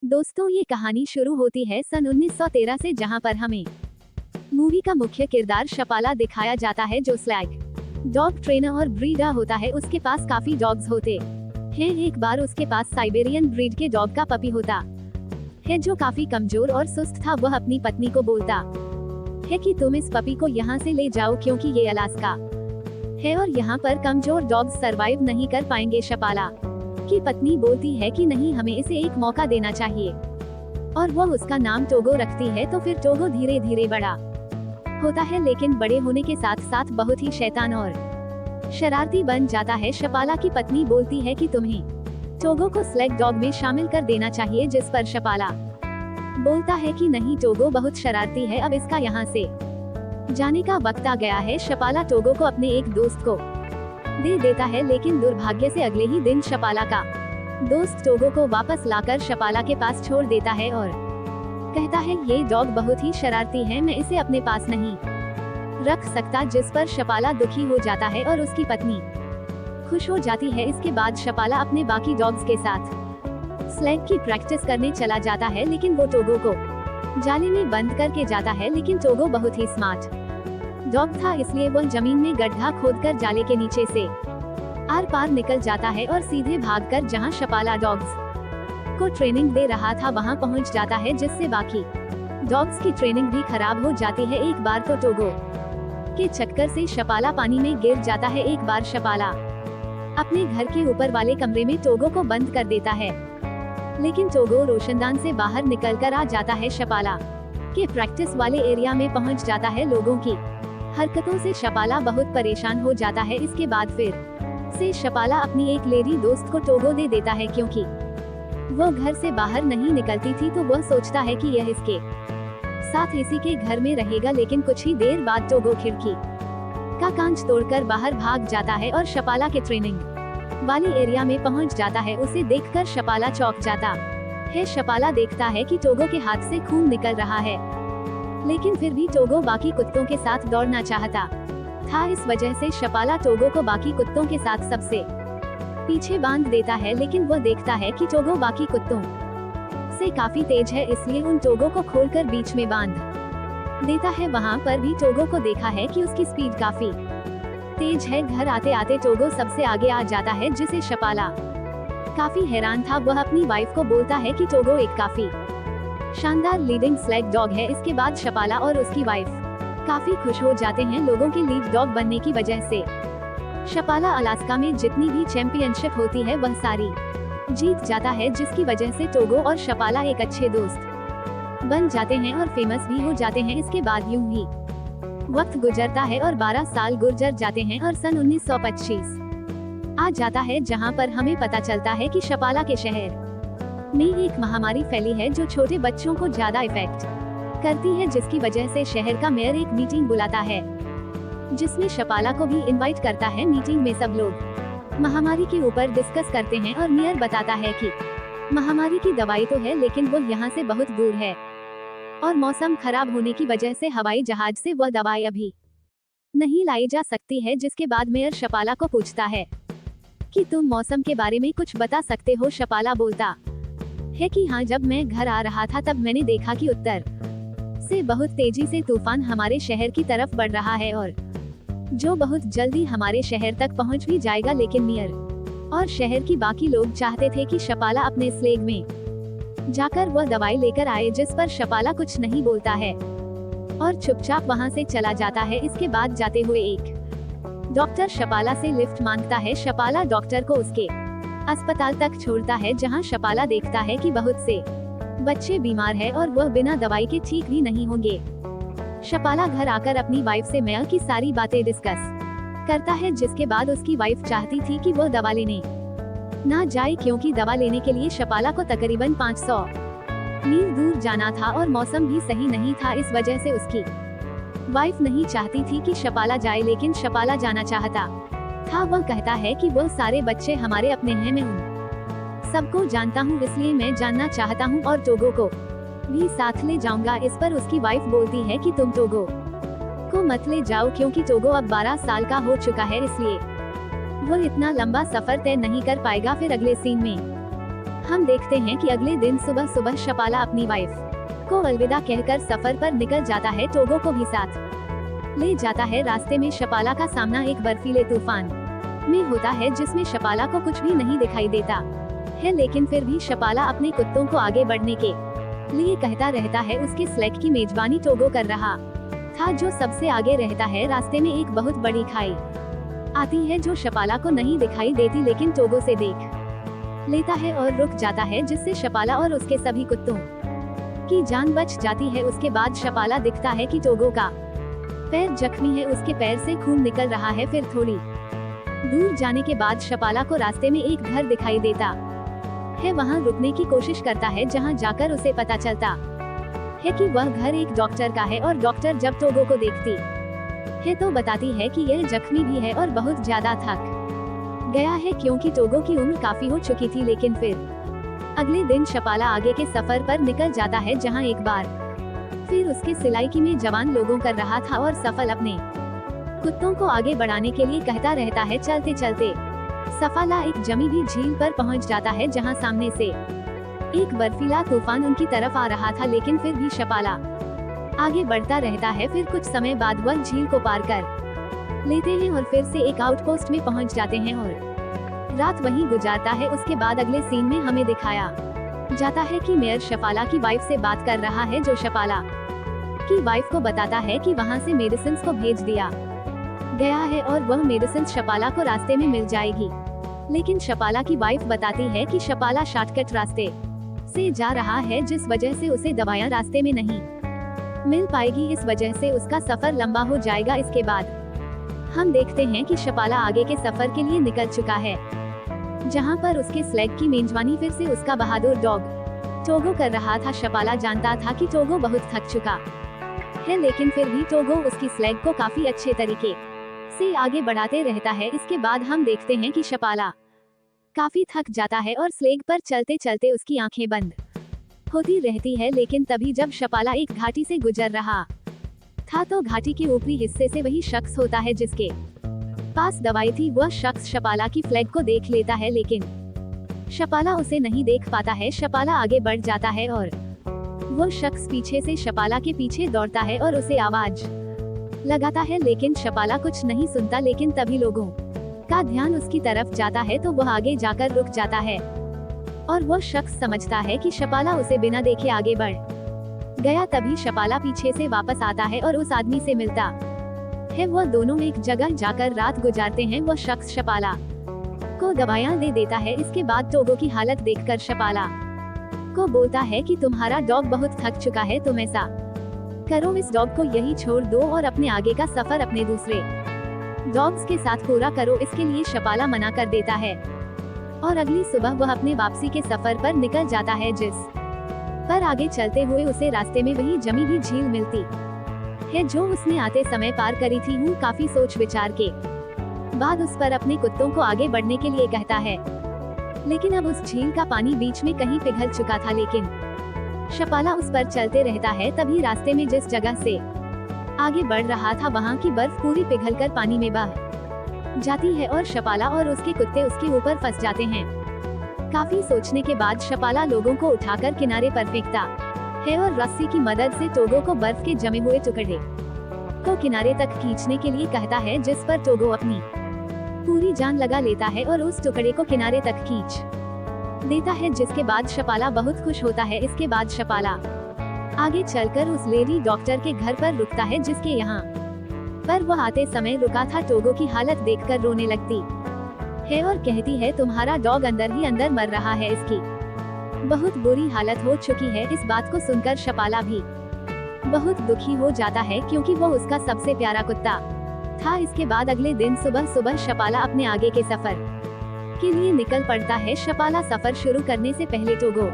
दोस्तों, ये कहानी शुरू होती है सन 1913 से, जहां पर हमें मूवी का मुख्य किरदार शपाला दिखाया जाता है, जो स्लैग डॉग ट्रेनर और ब्रीडर होता है। उसके पास काफी डॉग्स होते हैं। एक बार उसके पास साइबेरियन ब्रीड के डॉग का पपी होता है, जो काफी कमजोर और सुस्त था। वह अपनी पत्नी को बोलता है कि तुम इस पपी को यहाँ से ले जाओ, क्योंकि ये अलास्का है और यहाँ पर कमजोर डॉग्स सरवाइव नहीं कर पाएंगे। शपाला की पत्नी बोलती है कि नहीं, हमें इसे एक मौका देना चाहिए, और वह उसका नाम टोगो रखती है। तो फिर टोगो धीरे धीरे बड़ा होता है, लेकिन बड़े होने के साथ साथ बहुत ही शैतान और शरारती बन जाता है। शपाला की पत्नी बोलती है कि तुम्हें टोगो को स्लैग डॉग में शामिल कर देना चाहिए, जिस पर शपाला बोलता है कि नहीं, टोगो बहुत शरारती है, अब इसका यहाँ से जाने का वक्त आ गया है। शपाला टोगो को अपने एक दोस्त को दे देता है, लेकिन दुर्भाग्य से अगले ही दिन शपाला का दोस्त टोगो को वापस लाकर शपाला के पास छोड़ देता है और कहता है ये डॉग बहुत ही शरारती है, मैं इसे अपने पास नहीं रख सकता। जिस पर शपाला दुखी हो जाता है और उसकी पत्नी खुश हो जाती है। इसके बाद शपाला अपने बाकी डॉग्स के साथ स्लैग की प्रैक्टिस करने चला जाता है, लेकिन वो टोगो को जाले में बंद करके जाता है। लेकिन टोगो बहुत ही स्मार्ट डॉग था, इसलिए वह जमीन में गड्ढा खोदकर जाले के नीचे से आर पार निकल जाता है और सीधे भागकर जहां शपाला डॉग्स को ट्रेनिंग दे रहा था वहां पहुंच जाता है, जिससे बाकी डॉग्स की ट्रेनिंग भी खराब हो जाती है। एक बार तो टोगो के चक्कर से शपाला पानी में गिर जाता है। एक बार शपाला अपने घर के ऊपर वाले कमरे में टोगो को बंद कर देता है, लेकिन टोगो रोशनदान से बाहर निकलकर आ जाता है। शपाला के प्रैक्टिस वाले एरिया में पहुंच जाता है। लोगों की हरकतों से शपाला बहुत परेशान हो जाता है। इसके बाद फिर से शपाला अपनी एक लेडी दोस्त को टोगो दे देता है, क्योंकि वो घर से बाहर नहीं निकलती थी, तो वह सोचता है कि यह इसके साथ इसी के घर में रहेगा। लेकिन कुछ ही देर बाद टोगो खिड़की का कांच तोड़कर बाहर भाग जाता है और शपाला के ट्रेनिंग वाली एरिया में पहुंच जाता है। उसे देखकर शपाला चौंक जाता है। शपाला देखता है कि टोगो के हाथ से खून निकल रहा है, लेकिन फिर भी टोगो बाकी कुत्तों के साथ दौड़ना चाहता था। इस वजह से शपाला टोगो को बाकी कुत्तों के साथ सबसे पीछे बांध देता है, लेकिन वह देखता है कि टोगो बाकी कुत्तों से काफी तेज है, इसलिए उन टोगो को खोलकर बीच में बांध देता है। वहां पर भी टोगो को देखा है कि उसकी स्पीड काफी तेज है। घर आते आते टोगो सबसे आगे आ जाता है, जिसे शपाला काफी हैरान था। वह अपनी वाइफ को बोलता है कि टोगो एक काफी शानदार लीडिंग स्लैग डॉग है। इसके बाद शपाला और उसकी वाइफ काफी खुश हो जाते हैं लोगों के लीड डॉग बनने की वजह से। शपाला अलास्का में जितनी भी चैंपियनशिप होती है वह सारी जीत जाता है, जिसकी वजह से टोगो और शपाला एक अच्छे दोस्त बन जाते हैं और फेमस भी हो जाते हैं। इसके बाद यूं ही वक्त गुजरता है और 12 साल गुजर जाते हैं और सन 1925 आ जाता है, जहां पर हमें पता चलता है कि शपाला के शहर में एक महामारी फैली है, जो छोटे बच्चों को ज्यादा इफेक्ट करती है, जिसकी वजह से शहर का मेयर एक मीटिंग बुलाता है, जिसमें शपाला को भी इनवाइट करता है। मीटिंग में सब लोग महामारी के ऊपर डिस्कस करते हैं और मेयर बताता है कि महामारी की दवाई तो है, लेकिन वो यहाँ से बहुत दूर है और मौसम खराब होने की वजह से हवाई जहाज से वह दवाई अभी नहीं लाई जा सकती है। जिसके बाद मेयर शपाला को पूछता है कि तुम मौसम के बारे में कुछ बता सकते हो। शपाला बोलता है कि हाँ, जब मैं घर आ रहा था तब मैंने देखा कि उत्तर से बहुत तेजी से तूफान हमारे शहर की तरफ बढ़ रहा है, और जो बहुत जल्दी हमारे शहर तक पहुंच भी जाएगा। लेकिन मेयर और शहर की बाकी लोग चाहते थे कि शपाला अपने स्लेग में जाकर वह दवाई लेकर आए, जिस पर शपाला कुछ नहीं बोलता है और चुपचाप वहां से चला जाता है। इसके बाद जाते हुए एक डॉक्टर शपाला से लिफ्ट मांगता है। शपाला डॉक्टर को उसके अस्पताल तक छोड़ता है, जहां शपाला देखता है कि बहुत से बच्चे बीमार हैं और वह बिना दवाई के ठीक भी नहीं होंगे। शपाला घर आकर अपनी वाइफ से मेयर की सारी बातें डिस्कस करता है, जिसके बाद उसकी वाइफ चाहती थी कि वह दवा लेने ना जाए, क्योंकि दवा लेने के लिए शपाला को तकरीबन 500 मील दूर जाना था और मौसम भी सही नहीं था। इस वजह से उसकी वाइफ नहीं चाहती थी कि शपाला जाए, लेकिन शपाला जाना चाहता था। वह कहता है कि वह सारे बच्चे हमारे अपने हैं, मैं उन सबको जानता हूँ, इसलिए मैं जानना चाहता हूँ और टोगो को भी साथ ले जाऊंगा। इस पर उसकी वाइफ बोलती है कि तुम टोगो को मत ले जाओ, क्योंकि टोगो अब 12 साल का हो चुका है, इसलिए वो इतना लंबा सफर तय नहीं कर पाएगा। फिर अगले सीन में हम देखते हैं कि अगले दिन सुबह सुबह शपाला अपनी वाइफ को अलविदा कहकर सफर पर निकल जाता है। टोगो को भी साथ ले जाता है। रास्ते में शपाला का सामना एक बर्फीले तूफान में होता है जिसमें शपाला को कुछ भी नहीं दिखाई देता है, लेकिन फिर भी शपाला अपने कुत्तों को आगे बढ़ने के लिए कहता रहता है। उसके स्लेग की मेजबानी टोगो कर रहा था जो सबसे आगे रहता है। रास्ते में एक बहुत बड़ी खाई आती है जो शपाला को नहीं दिखाई देती, लेकिन टोगो से देख लेता है और रुक जाता है, जिससे शपाला और उसके सभी कुत्तों की जान बच जाती है। उसके बाद शपाला दिखता है कि टोगो का पैर जख्मी है, उसके पैर से खून निकल रहा है। फिर थोड़ी दूर जाने के बाद शपाला को रास्ते में एक घर दिखाई देता है। वहाँ रुकने की कोशिश करता है, जहाँ जाकर उसे पता चलता है कि वह घर एक डॉक्टर का है और डॉक्टर जब टोगो को देखती है तो बताती है कि यह जख्मी भी है और बहुत ज्यादा थक गया है, क्योंकि टोगो की उम्र काफी हो चुकी थी। लेकिन फिर अगले दिन शपाला आगे के सफर पर निकल जाता है, जहां एक बार फिर उसके सिलाई की में जवान लोगों कर रहा था और सफल अपने कुत्तों को आगे बढ़ाने के लिए कहता रहता है। चलते चलते सफाला एक जमी हुई झील पर पहुंच जाता है, जहां सामने से एक बर्फीला तूफान उनकी तरफ आ रहा था, लेकिन फिर भी शपाला आगे बढ़ता रहता है। फिर कुछ समय बाद वह झील को पार कर लेते हैं और फिर से एक आउटपोस्ट में पहुंच जाते हैं और रात वहीं गुजारता है। उसके बाद अगले सीन में हमें दिखाया जाता है कि मेयर शपाला की वाइफ से बात कर रहा है, जो शपाला की वाइफ को बताता है कि वहां से मेडिसिन को भेज दिया गया है और वह मेडिसिन शपाला को रास्ते में मिल जाएगी। लेकिन शपाला की वाइफ बताती है कि शपाला शॉर्टकट रास्ते से जा रहा है, जिस वजह से उसे दवाइयाँ रास्ते में नहीं मिल पाएगी। इस वजह से उसका सफर लंबा हो जाएगा। इसके बाद हम देखते हैं कि शपाला आगे के सफर के लिए निकल चुका है, जहां पर उसके स्लेग की मेजबानी फिर से उसका बहादुर डॉग टोगो कर रहा था। शपाला जानता था कि टोगो बहुत थक चुका है, लेकिन फिर भी टोगो उसकी स्लेग को काफी अच्छे तरीके से आगे बढ़ाते रहता है। इसके बाद हम देखते हैं कि शपाला काफी थक जाता है और स्लेग पर चलते चलते उसकी आंखें बंद होती रहती है। लेकिन तभी जब शपाला एक घाटी से गुजर रहा था तो घाटी के ऊपरी हिस्से से वही शख्स होता है जिसके पास दवाई थी। वह शख्स शपाला की फ्लैग को देख लेता है, लेकिन शपाला उसे नहीं देख पाता है। शपाला आगे बढ़ जाता है और वो शख्स पीछे से शपाला के पीछे दौड़ता है और उसे आवाज लगाता है, लेकिन शपाला कुछ नहीं सुनता। लेकिन तभी लोगों का ध्यान उसकी तरफ जाता है तो वह आगे जाकर रुक जाता है और वो शख्स समझता है कि शपाला उसे बिना देखे आगे बढ़ गया। तभी शपाला पीछे से वापस आता है और उस आदमी से मिलता है। वह दोनों एक जगह जाकर रात गुजारते हैं। वह शख्स शपाला को दवाइयाँ दे देता है। इसके बाद टोगो की हालत देखकर शपाला को बोलता है कि तुम्हारा डॉग बहुत थक चुका है, तुम ऐसा करो, इस डॉग को यही छोड़ दो और अपने आगे का सफर अपने दूसरे डॉग्स के साथ पूरा करो। इसके लिए शपाला मना कर देता है और अगली सुबह वह अपने वापसी के सफर पर निकल जाता है, जिस पर आगे चलते हुए उसे रास्ते में वही जमी हुई झील मिलती है जो उसने आते समय पार करी थी। वो काफी सोच विचार के बाद उस पर अपने कुत्तों को आगे बढ़ने के लिए कहता है, लेकिन अब उस झील का पानी बीच में कहीं पिघल चुका था। लेकिन शपाला उस पर चलते रहता है। तभी रास्ते में जिस जगह से आगे बढ़ रहा था वहाँ की बर्फ पूरी पिघलकर पानी में बह जाती है और शपाला और उसके कुत्ते उसके ऊपर फंस जाते हैं। काफी सोचने के बाद शपाला लोगों को उठाकर किनारे पर फेंकता है और रस्सी की मदद से टोगो को बर्फ के जमे हुए टुकड़े को किनारे तक खींचने के लिए कहता है, जिस पर टोगो अपनी पूरी जान लगा लेता है और उस टुकड़े को किनारे तक खींच देता है, जिसके बाद शपाला बहुत खुश होता है। इसके बाद शपाला आगे चलकर उस लेडी डॉक्टर के घर पर रुकता है, जिसके यहाँ पर वह आते समय रुका था। टोगो की हालत देखकर रोने लगती है और कहती है, तुम्हारा डॉग अंदर ही अंदर मर रहा है, इसकी बहुत बुरी हालत हो चुकी है। इस बात को सुनकर शपाला भी बहुत दुखी हो जाता है, क्योंकि वो उसका सबसे प्यारा कुत्ता था। इसके बाद अगले दिन सुबह सुबह शपाला अपने आगे के सफर के लिए निकल पड़ता है। शपाला सफर शुरू करने से पहले टोगो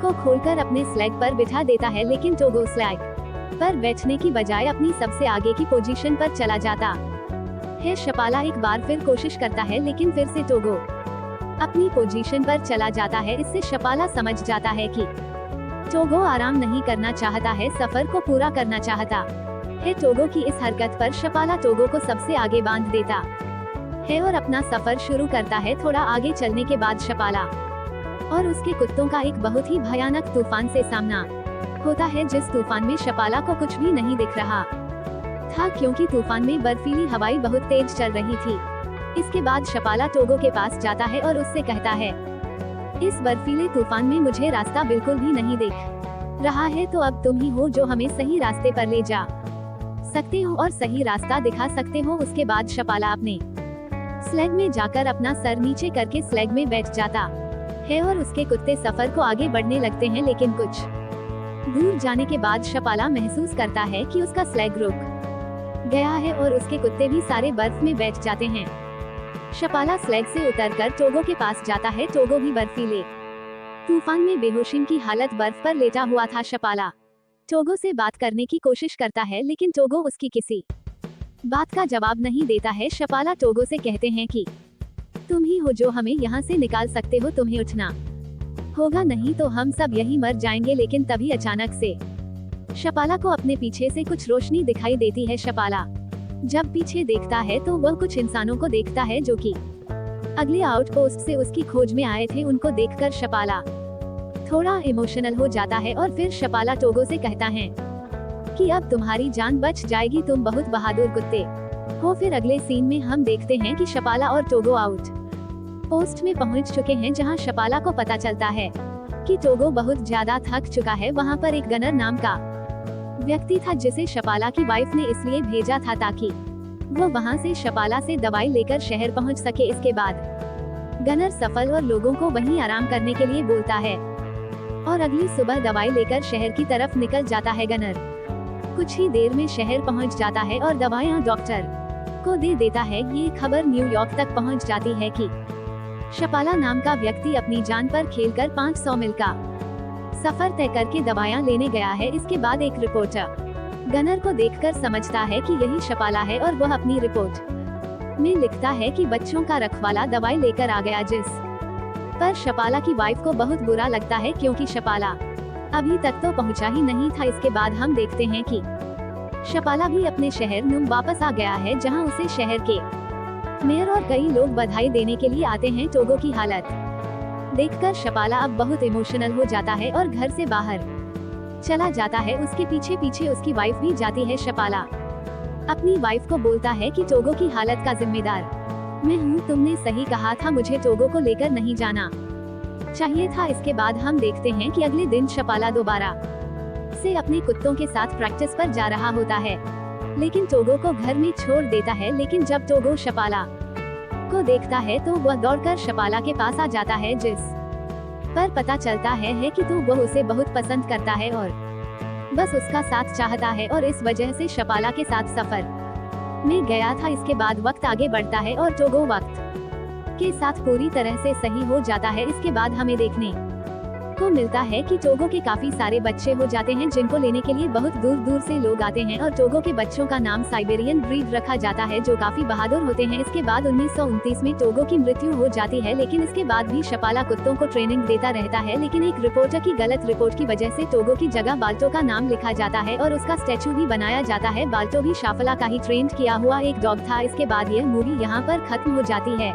को खोलकर अपने स्लैग पर बिठा देता है, लेकिन टोगो स्लैग पर बैठने की बजाय अपनी सबसे आगे की पोजीशन पर चला जाता है। शपाला एक बार फिर कोशिश करता है, लेकिन फिर से टोगो अपनी पोजीशन पर चला जाता है। इससे शपाला समझ जाता है कि टोगो आराम नहीं करना चाहता है, सफर को पूरा करना चाहता है। टोगो की इस हरकत पर शपाला टोगो को सबसे आगे बांध देता है और अपना सफर शुरू करता है। थोड़ा आगे चलने के बाद शपाला और उसके कुत्तों का एक बहुत ही भयानक तूफान से सामना होता है, जिस तूफान में शपाला को कुछ भी नहीं दिख रहा था क्योंकि तूफान में बर्फीली हवाएं बहुत तेज चल रही थी। इसके बाद शपाला टोगो के पास जाता है और उससे कहता है, इस बर्फीले तूफान में मुझे रास्ता बिल्कुल भी नहीं दिख रहा है, तो अब तुम ही हो जो हमें सही रास्ते पर ले जा सकते हो और सही रास्ता दिखा सकते हो। उसके बाद शपाला अपने स्लेग में जाकर अपना सर नीचे करके स्लेग में बैठ जाता है और उसके कुत्ते सफर को आगे बढ़ने लगते हैं, लेकिन कुछ दूर जाने के बाद शपाला महसूस करता है कि उसका स्लेग रुक गया है और उसके कुत्ते भी सारे बर्फ में बैठ जाते हैं। शपाला स्लेग से उतरकर टोगो के पास जाता है। टोगो भी बर्फीले तूफान में बेहोशी की हालत बर्फ पर लेटा हुआ था। शपाला टोगो से बात करने की कोशिश करता है, लेकिन टोगो उसकी किसी बात का जवाब नहीं देता है। शपाला टोगो से कहते हैं कि तुम ही हो जो हमें यहाँ से निकाल सकते हो, तुम्हें उठना होगा, नहीं तो हम सब यही मर जाएंगे। लेकिन तभी अचानक से शपाला को अपने पीछे से कुछ रोशनी दिखाई देती है। शपाला जब पीछे देखता है तो वह कुछ इंसानों को देखता है जो कि अगले आउटपोस्ट से उसकी खोज में आए थे। उनको देखकर शपाला थोड़ा इमोशनल हो जाता है और फिर शपाला टोगो से कहता है कि अब तुम्हारी जान बच जाएगी, तुम बहुत बहादुर कुत्ते हो। फिर अगले सीन में हम देखते हैं कि शपाला और टोगो आउट पोस्ट में पहुंच चुके हैं, जहां शपाला को पता चलता है कि टोगो बहुत ज्यादा थक चुका है। वहां पर एक गनर नाम का व्यक्ति था जिसे शपाला की वाइफ ने इसलिए भेजा था ताकि वो वहां से शपाला से दवाई लेकर शहर पहुंच सके। इसके बाद गनर सफल और लोगों को वहीं आराम करने के लिए बोलता है और अगली सुबह दवाई लेकर शहर की तरफ निकल जाता है। गनर कुछ ही देर में शहर पहुंच जाता है और दवाइयां डॉक्टर को दे देता है। ये खबर न्यूयॉर्क तक पहुंच जाती है कि शपाला नाम का व्यक्ति अपनी जान पर खेलकर 500 मील का सफर तय करके दवाइयां लेने गया है। इसके बाद एक रिपोर्टर गनर को देखकर समझता है कि यही शपाला है और वह अपनी रिपोर्ट में लिखता है कि बच्चों का रखवाला दवाई लेकर आ गया, जिस पर शपाला की वाइफ को बहुत बुरा लगता है क्योंकि शपाला अभी तक तो पहुंचा ही नहीं था। इसके बाद हम देखते हैं कि शपाला भी अपने शहर नुम वापस आ गया है, जहां उसे शहर के मेयर और कई लोग बधाई देने के लिए आते हैं। टोगो की हालत देखकर शपाला अब बहुत इमोशनल हो जाता है और घर से बाहर चला जाता है। उसके पीछे पीछे उसकी वाइफ भी जाती है। शपाला अपनी वाइफ को बोलता है कि टोगो की हालत का जिम्मेदार मैं हूँ, तुमने सही कहा था, मुझे टोगो को लेकर नहीं जाना चाहिए था। इसके बाद हम देखते हैं कि अगले दिन शपाला दोबारा से अपने कुत्तों के साथ प्रैक्टिस पर जा रहा होता है, लेकिन टोगो को घर में छोड़ देता है। लेकिन जब टोगो शपाला को देखता है तो वह दौड़कर शपाला के पास आ जाता है, जिस पर पता चलता है कि तो वह उसे बहुत पसंद करता है और बस उसका साथ चाहता है और इस वजह से शपाला के साथ सफर में गया था। इसके बाद वक्त आगे बढ़ता है और टोगो वक्त के साथ पूरी तरह से सही हो जाता है। इसके बाद हमें देखने को मिलता है कि टोगो के काफी सारे बच्चे हो जाते हैं, जिनको लेने के लिए बहुत दूर दूर से लोग आते हैं और टोगो के बच्चों का नाम साइबेरियन ब्रीड रखा जाता है, जो काफी बहादुर होते हैं। इसके बाद 1929 में टोगो की मृत्यु हो जाती है, लेकिन इसके बाद भी शपाला कुत्तों को ट्रेनिंग देता रहता है। लेकिन एक रिपोर्टर की गलत रिपोर्ट की वजह से टोगो की जगह बाल्टो का नाम लिखा जाता है और उसका स्टैचू भी बनाया जाता है। बाल्टो भी शाफला का ही ट्रेंड किया हुआ एक डॉग था। इसके बाद यह मूवी यहाँ पर खत्म हो जाती है।